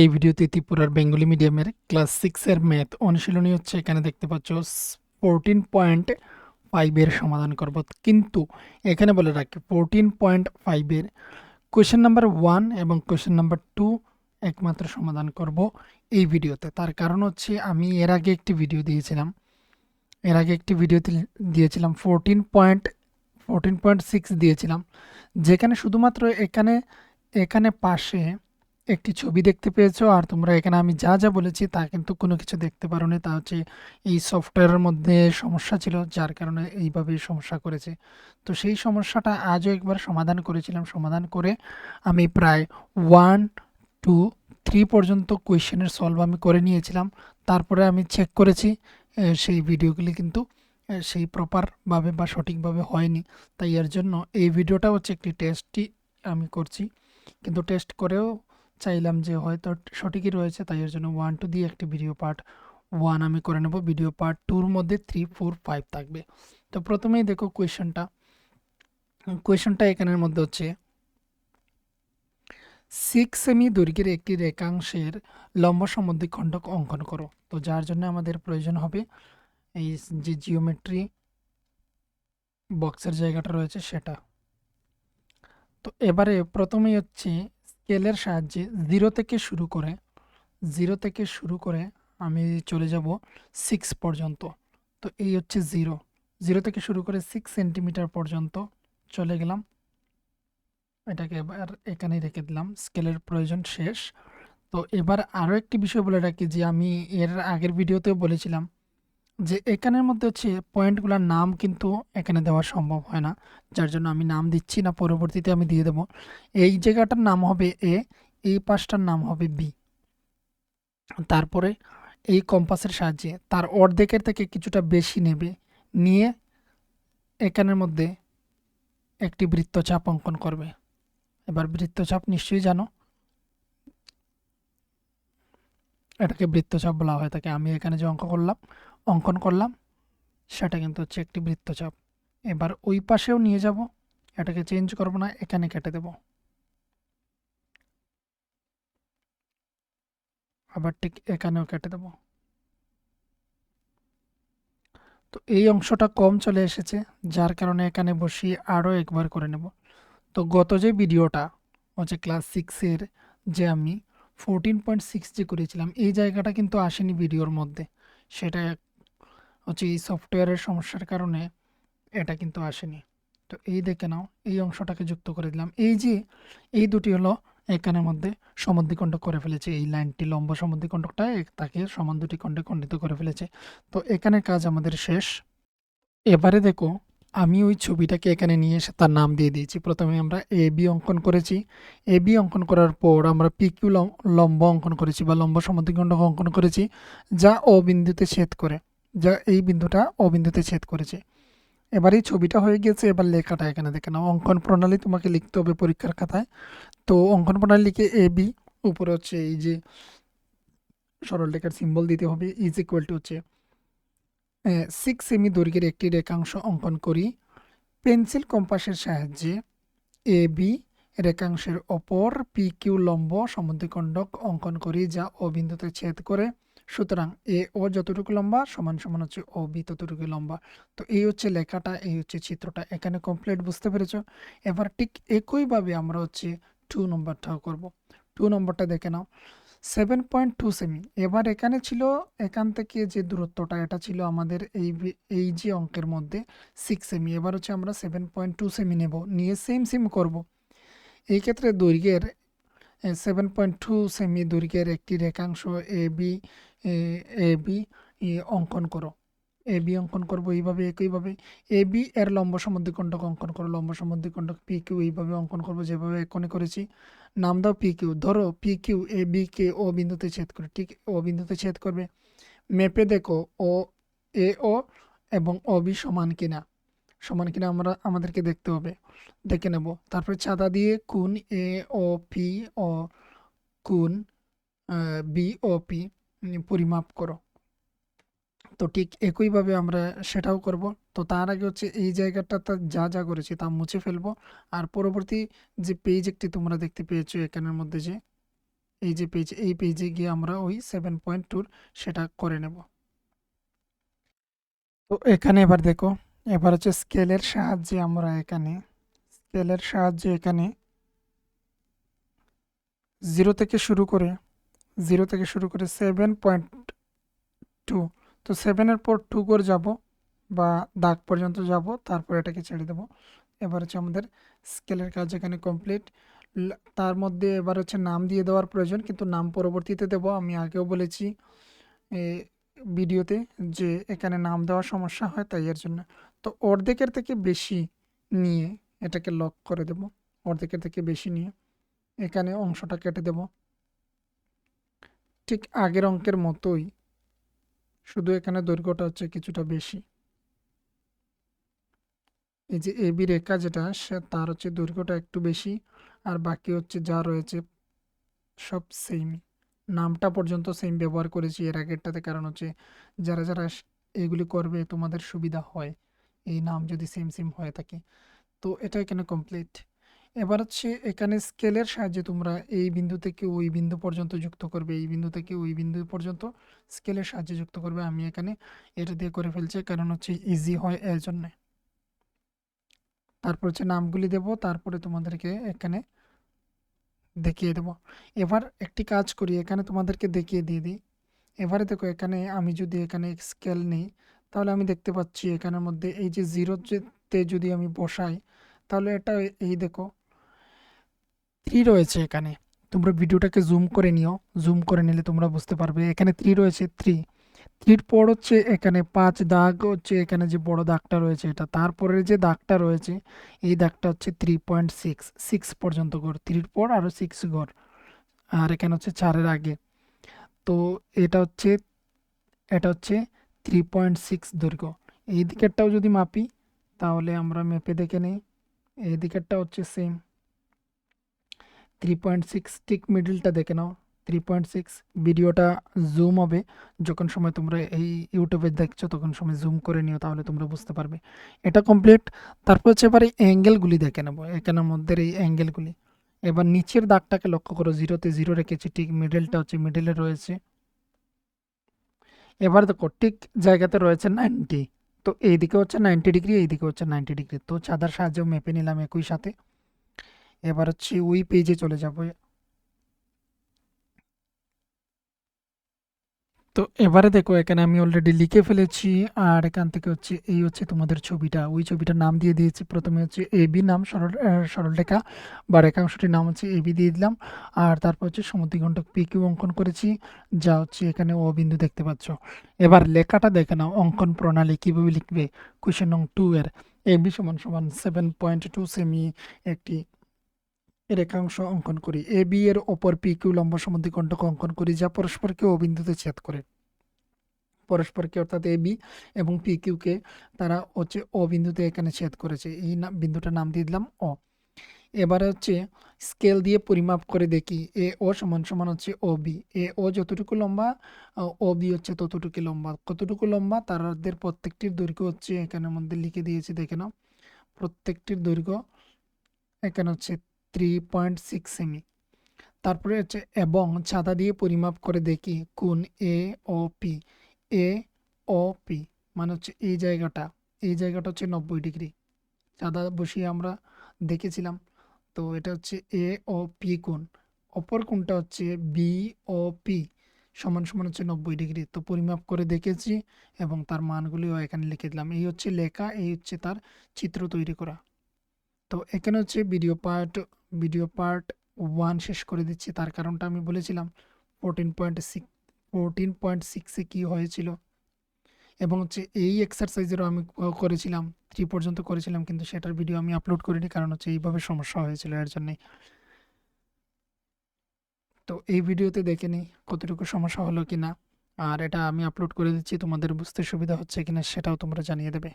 এই ভিডিওতে ত্রিপুরার বেঙ্গলি মিডিয়ামের ক্লাস 6 এর ম্যাথ অনুশীলনী হচ্ছে। এখানে দেখতে পাচ্ছ 14.5 এর সমাধান করব, কিন্তু এখানে বলে রাখি 14.5 এর কোয়েশ্চেন নাম্বার 1 এবং কোয়েশ্চেন নাম্বার 2 একমাত্র সমাধান করব এই ভিডিওতে। তার কারণ হচ্ছে আমি এর আগে একটি ভিডিও দিয়েছিলাম, 14.6 দিয়েছিলাম, যেখানে শুধুমাত্র এখানে এখানে পাশে একটি ছবি দেখতে পেয়েছো, আর তোমরা এখানে আমি যা যা বলেছি তা কিন্তু কোনো কিছু দেখতে পারোনি। তা হচ্ছে এই সফটওয়্যারের মধ্যে সমস্যা ছিল, যার কারণে এইভাবে সমস্যা করেছে। তো সেই সমস্যাটা আজও একবার সমাধান করেছিলাম। সমাধান করে আমি প্রায় 1 2 3 পর্যন্ত কোয়েশ্চেনের সলভ আমি করে নিয়েছিলাম। তারপরে আমি চেক করেছি সেই ভিডিওগুলি কিন্তু সেই প্রপারভাবে বা সঠিকভাবে হয়নি। তাই এর জন্য এই ভিডিওটা হচ্ছে একটি টেস্টই আমি করছি, কিন্তু টেস্ট করেও চাইলাম যে হয়তো সঠিকই রয়েছে। তাই এর জন্য 1 2 দিয়ে একটি ভিডিও পার্ট 1 আমি করে নেব, ভিডিও পার্ট 2 এর মধ্যে 3 4 5 থাকবে। তো প্রথমেই দেখো কোয়েশ্চেনটা এখানের মধ্যে হচ্ছে 6 সেমি দৈর্ঘ্যের একটি রেখাংশের লম্ব সমদ্বিখণ্ডক অঙ্কন করো। তো যার জন্য আমাদের প্রয়োজন হবে এই যে জিওমেট্রি বক্সের জায়গাটা রয়েছে সেটা। তো এবারে প্রথমেই হচ্ছে স্কেলের সাহায্যে জিরো থেকে শুরু করে আমি চলে যাব 6 পর্যন্ত। তো এই হচ্ছে জিরো থেকে শুরু করে 6 সেন্টিমিটার পর্যন্ত চলে গেলাম। এটাকে এবার এখানেই রেখে দিলাম, স্কেলের প্রয়োজন শেষ। তো এবার আরও একটি বিষয় বলে রাখি যে আমি এর আগের ভিডিওতেও বলেছিলাম যে এখানের মধ্যে হচ্ছে পয়েন্টগুলোর নাম কিন্তু এখানে দেওয়া সম্ভব হয় না, যার জন্য আমি নাম দিচ্ছি না, পরবর্তীতে আমি দিয়ে দেবো। এই জায়গাটার নাম হবে এ, এই পাশটার নাম হবে বি। তারপরে এই কম্পাসের সাহায্যে তার অর্ধেকের থেকে কিছুটা বেশি নেবে, নিয়ে এখানের মধ্যে একটি বৃত্তচাপ অঙ্কন করবে। এবার বৃত্তচাপ নিশ্চয়ই জানো, এটাকে বৃত্তচাপ বলা হয়ে থাকে। আমি এখানে যে অঙ্কন করলাম সেটা কিন্তু হচ্ছে একটি বৃত্তচাপ। এবার ওই পাশেও নিয়ে যাব, এটাকে চেঞ্জ করব না, এখানে কেটে দেব। আবার ঠিক এখানেও কেটে দেব। তো এই অংশটা কম চলে এসেছে, যার কারণে এখানে বসিয়ে আরও একবার করে নেব। তো গত যে ভিডিওটা হচ্ছে ক্লাস 6 এর, যে আমি 14.6 যে করেছিলাম, এই জায়গাটা কিন্তু আসেনি ভিডিওর মধ্যে। সেটা হচ্ছে এই সফটওয়্যারের সমস্যার কারণে এটা কিন্তু আসেনি। তো এই দেখে নাও, এই অংশটাকে যুক্ত করে দিলাম। এই যে এই দুটি হলো এখানের মধ্যে সমদ্বিখণ্ডক করে ফেলেছে, এই লাইনটি লম্ব সমদ্বিখণ্ডকটা তাকে সমান দুটি খণ্ডে খণ্ডিত করে ফেলেছে। তো এখানে কাজ আমাদের শেষ। এবারে দেখো, আমি ওই ছবিটাকে এখানে নিয়ে এসে তার নাম দিয়ে দিয়েছি। প্রথমে আমরা এ বি অঙ্কন করেছি, এ বি অঙ্কন করার পর আমরা পি কিউ লম্ব অঙ্কন করেছি বা লম্ব সমদ্বিখণ্ডক অঙ্কন করেছি, যা ও বিন্দুতে ছেদ করে, যা এই বিন্দুটা ও বিন্দুতে ছেদ করেছে। এবার এই ছবিটা হয়ে গেছে, এবার লেখাটা এখানে দেখে নাও। অঙ্কন প্রণালী তোমাকে লিখতে হবে পরীক্ষার খাতায়। তো অঙ্কন প্রণালী লিখে এ বি, উপরে হচ্ছে এই যে সরলরেখার সিম্বল দিতে হবে, ইজ ইকুয়াল টু হচ্ছে 6 সেমি দৈর্ঘ্যের একটি রেখাংশ অঙ্কন করি। পেন্সিল কম্পাসের সাহায্যে এ বি রেখাংশের ওপর পি কিউ লম্ব সমদ্বিখণ্ডক অঙ্কন করি, যা ও বিন্দুতে ছেদ করে। সুতরাং এ ও যতটুকু লম্বা সমান সমান হচ্ছে ও বি ততটুকু লম্বা। তো এই হচ্ছে লেখাটা, এই হচ্ছে চিত্রটা, এখানে কমপ্লিট, বুঝতে পেরেছো? এবার ঠিক একইভাবে আমরা হচ্ছে 2 নম্বরটাও করব। 2 নম্বরটা দেখে নাও, 7.2 সেমি। এবার এখানে ছিল, এখান থেকে যে দূরত্বটা এটা ছিল আমাদের এই যে অঙ্কের মধ্যে 6 সেমি। এবার হচ্ছে আমরা 7.2 সেমি নেব, নিয়ে সেম করব। এই ক্ষেত্রে দৈর্ঘ্যের 7.2 সেমি দৈর্ঘ্যের একটি রেখাংশ এ বি এ বি অঙ্কন করো। এ বি অঙ্কন করবো এইভাবে, একইভাবে এ বি এর লম্ব সমদ্বিখণ্ডক অঙ্কন করো। লম্ব সমদ্বিখণ্ডক পি কিউ এইভাবে অঙ্কন করবো যেভাবে এক্ষণে করেছি। নাম দাও পি কিউ। ধরো পি কিউ এ বি কে ও বিন্দুতে ছেদ করে, ঠিক ও বিন্দুতে ছেদ করবে। মেপে দেখো ও এ ও এবং ও বি সমান কিনা আমাদেরকে দেখতে হবে, দেখে নেব। তারপরে চাঁদা দিয়ে কোণ এ ও পি ও কোণ বি ও পি পরিমাপ করো। তো ঠিক একইভাবে আমরা সেটাও করব। তো তার আগে হচ্ছে এই জায়গাটাতে যা যা করেছি তা মুছে ফেলবো। আর পরবর্তী যে পেজ একটি তোমরা দেখতে পেয়েছো এখানের মধ্যে, যে এই যে পেজ, এই পেজে গিয়ে আমরা ওই 7.2 সেটা করে নেব। তো এখানে এবার দেখো, এবার হচ্ছে স্কেলের সাহায্যে আমরা এখানে 0 থেকে শুরু করে 7.2, তো 7-এর পর 2 করে যাব বা দাগ পর্যন্ত যাব, তারপর এটাকে ছেড়ে দেব। এবার হচ্ছে আমাদের স্কেলের কাজ এখানে কমপ্লিট। তার মধ্যে এবার হচ্ছে নাম দিয়ে দেওয়ার প্রয়োজন, কিন্তু নাম পরবর্তীতে দেব। আমি আগেও বলেছি এ, ভিডিওতে যে এখানে নাম দেওয়ার সমস্যা হয়, তাই এর জন্য। তো অর্ধেকের থেকে বেশি নিয়ে এটাকে লক করে দেব। অর্ধেকের থেকে বেশি নিয়ে এখানে অংশটা কেটে দেব, ঠিক আগের অঙ্কের মতোই, শুধু এখানে দৈর্ঘ্যটা হচ্ছে কিছুটা বেশি। এই যে এবি রেখা যেটা, সে তার হচ্ছে দৈর্ঘ্যটা একটু বেশি, আর বাকি হচ্ছে যা রয়েছে সব সেম। নামটা পর্যন্ত সেম ব্যবহার করেছি এর আগেরটাতে, কারণ হচ্ছে যারা যারা এগুলি করবে তোমাদের সুবিধা হয় এই নাম যদি সেম সেম হয়ে থাকে। তো এটা এখানে কমপ্লিট। এবার হচ্ছে এখানে স্কেলের সাহায্যে তোমরা এই বিন্দু থেকে ওই বিন্দু পর্যন্ত যুক্ত করবে, এই বিন্দু থেকে ওই বিন্দু পর্যন্ত স্কেলের সাহায্যে যুক্ত করবে। আমি এখানে এটা দিয়ে করে ফেলছি, কারণ হচ্ছে ইজি হয় এর জন্যে। তারপর হচ্ছে নামগুলি দেব, তারপরে তোমাদেরকে এখানে দেখিয়ে দেব। এবার একটি কাজ করি, এখানে তোমাদেরকে দেখিয়ে দিয়ে দিই। এবারে দেখো, এখানে আমি যদি এখানে স্কেল নিই, তাহলে আমি দেখতে পাচ্ছি এখানের মধ্যে এই যে জিরোতে যদি আমি বসাই, তাহলে এটা এই দেখো 3 রয়েছে এখানে। তোমরা ভিডিওটাকে জুম করে নিও, জুম করে নিলে তোমরা বুঝতে পারবে এখানে 3 রয়েছে। 3 পর হচ্ছে এখানে 5 দাগ হচ্ছে, এখানে যে বড় দাগটা রয়েছে এটা, তারপরে যে দাগটা রয়েছে এই দাগটা হচ্ছে 3.6 পর্যন্ত গড়, 3 পর আরো 6 গড়, আর এখানে হচ্ছে 4-এর আগে। তো এটা হচ্ছে এটা হচ্ছে 3.6 দৈর্ঘ্য। এই দিকেরটাও যদি মাপি, তাহলে আমরা মেপে দেখে নিই, এই দিকেরটা হচ্ছে সেম 3.6, ঠিক মিডলটা দেখে নাও 3.6। ভিডিওটা জুম হবে, যখন সময় তোমরা এই ইউটিউবে দেখছো তখন সময় জুম করে নিও, তাহলে তোমরা বুঝতে পারবে। এটা কমপ্লিট। তারপর হচ্ছে এবার এই অ্যাঙ্গেলগুলি দেখে নেবো, এখানের মধ্যে এই অ্যাঙ্গেলগুলি। এবার নিচের দাগটাকে লক্ষ্য করো, 0-তে 0 রেখেছি, ঠিক মিডলটা হচ্ছে মিডলে রয়েছে। এবার দেখো ঠিক জায়গাতে রয়েছে 90, তো এইদিকে হচ্ছে 90 ডিগ্রি, এইদিকে হচ্ছে 90 ডিগ্রি। তো চাঁদার সাহায্যে মেপে নিলাম একই সাথে। এবার হচ্ছে ওই পেজে চলে যাব। তো এবারে দেখো, এখানে আমি অলরেডি লিখে ফেলেছি, আর এখান থেকে হচ্ছে এই হচ্ছে তোমাদের ছবিটা, ওই ছবিটার নাম দিয়ে দিয়েছি। প্রথমে হচ্ছে এবি নাম, সরলরেখা বা রেখাংশটির নাম হচ্ছে এবি দিয়ে দিলাম। আর তারপর হচ্ছে সমদ্বিখণ্ডক পি কিউ অঙ্কন করেছি, যা হচ্ছে এখানে ও বিন্দু দেখতে পাচ্ছ। এবার লেখাটা দেখে নাও, অঙ্কন প্রণালী কিভাবে লিখবে। কোয়েশ্চেন নং 2 এর এবি সমান সমান 7.2 সেমি একটি রেখাংশ অঙ্কন করি। এ বি এর ওপর পি কিউ লম্ব সমদ্বিখণ্ডক অঙ্কন করি, যা পরস্পরকে ও বিন্দুতে ছেদ করে। পরস্পরকে অর্থাৎ এ বি এবং পি কিউকে তারা হচ্ছে ও বিন্দুতে এখানে ছেদ করেছে, এই বিন্দুটার নাম দিয়ে দিলাম ও। এবারে হচ্ছে স্কেল দিয়ে পরিমাপ করে দেখি, এ ও সমান সমান হচ্ছে ও বি। এ ও যতটুকু লম্বা, ও বি হচ্ছে ততটুকু লম্বা। কতটুকু লম্বা, তাদের প্রত্যেকটির দৈর্ঘ্য হচ্ছে এখানের মধ্যে লিখে দিয়েছি, দেখে নাও। প্রত্যেকটির দৈর্ঘ্য এখানে হচ্ছে 3.6 সেমি। তারপরে হচ্ছে এবং ছাতা দিয়ে পরিমাপ করে দেখি কোণ এ ও পি। এ ও পি মানে হচ্ছে এই জায়গাটা হচ্ছে 90 ডিগ্রি। চাঁদা বসিয়ে আমরা দেখেছিলাম। তো এটা হচ্ছে এ ও পি কোণ। অপর কোণটা হচ্ছে বি ও পি সমান সমান হচ্ছে 90 ডিগ্রি। তো পরিমাপ করে দেখেছি এবং তার মানগুলিও এখানে লিখে দিলাম। এই হচ্ছে লেখা, এই হচ্ছে তার চিত্র তৈরি করা। তো এখানে হচ্ছে ভিডিও পার্ট 1 শেষ করে দিচ্ছি। তার কারণটা আমি বলেছিলাম 14.6 কী হয়েছিল, এবং হচ্ছে এই এক্সারসাইজেরও আমি করেছিলাম 3 পর্যন্ত করেছিলাম, কিন্তু সেটার ভিডিও আমি আপলোড করিনি, কারণ হচ্ছে এইভাবে সমস্যা হয়েছিল এর জন্যই। তো এই ভিডিওতে দেখে নিই কতটুকু সমস্যা হলো কি না, আর এটা আমি আপলোড করে দিচ্ছি, তোমাদের বুঝতে সুবিধা হচ্ছে কিনা সেটাও তোমরা জানিয়ে দেবে।